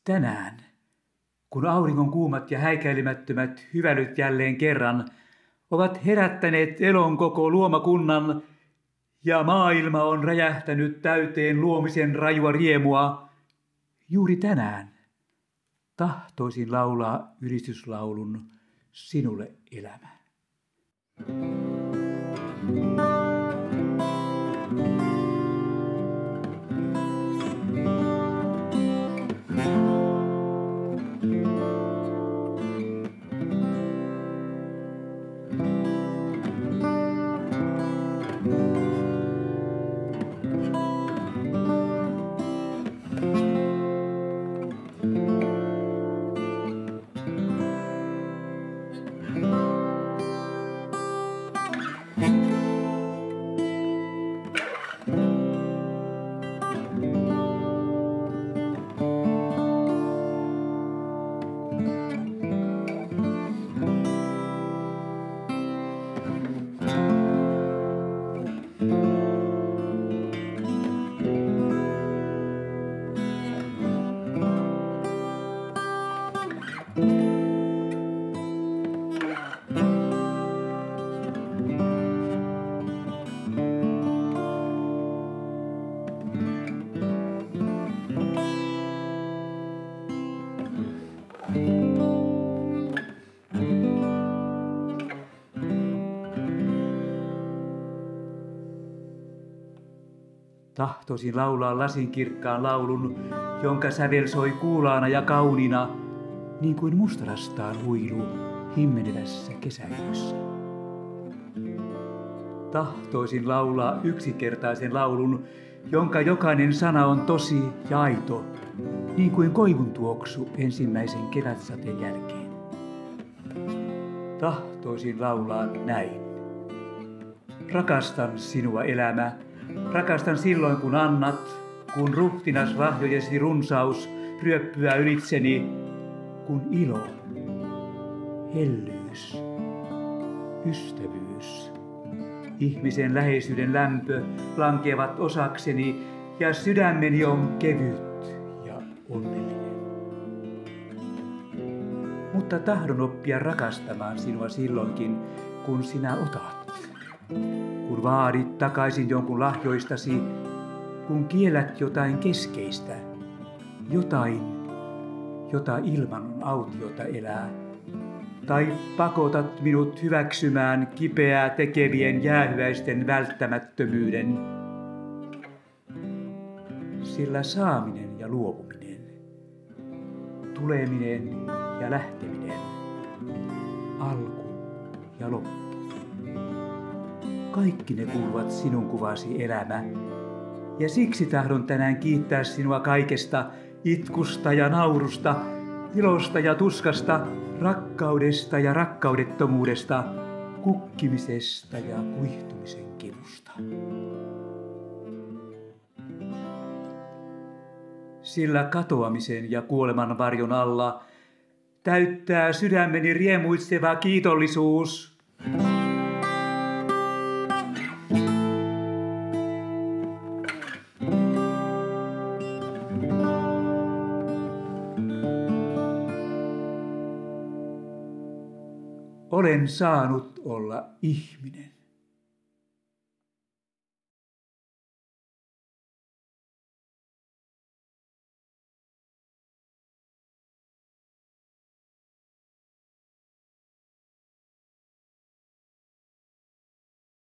Tänään, kun auringon kuumat ja häikäilemättömät hyvälyt jälleen kerran ovat herättäneet elon koko luomakunnan ja maailma on räjähtänyt täyteen luomisen rajua riemua, juuri tänään tahtoisin laulaa ylistyslaulun sinulle, elämä. Tahtoisin laulaa lasinkirkkaan laulun, jonka sävel soi kuulaana ja kauniina, niin kuin mustarastaan huilu himmenevässä kesäyössä. Tahtoisin laulaa yksinkertaisen laulun, jonka jokainen sana on tosi ja aito, niin kuin koivun tuoksu ensimmäisen kevätsateen jälkeen. Tahtoisin laulaa näin. Rakastan sinua, elämä. Rakastan silloin, kun annat, kun ruhtinas lahjojesi runsaus ryöppyä ylitseni, kun ilo, hellyys, ystävyys, ihmisen läheisyyden lämpö lankeavat osakseni ja sydämeni on kevyt ja onnellinen. Mutta tahdon oppia rakastamaan sinua silloinkin, kun sinä otat. Kun vaadit takaisin jonkun lahjoistasi, kun kiellät jotain keskeistä, jotain, jota ilman on autiota elää, tai pakotat minut hyväksymään kipeää tekevien jäähyväisten välttämättömyyden, sillä saaminen ja luopuminen, tuleminen ja lähteminen, alku ja loppu. Kaikki ne kuuluvat sinun kuvasi, elämä, ja siksi tahdon tänään kiittää sinua kaikesta itkusta ja naurusta, ilosta ja tuskasta, rakkaudesta ja rakkaudettomuudesta, kukkimisesta ja kuihtumisen kivusta. Sillä katoamisen ja kuoleman varjon alla täyttää sydämeni riemuitseva kiitollisuus. Olen saanut olla ihminen.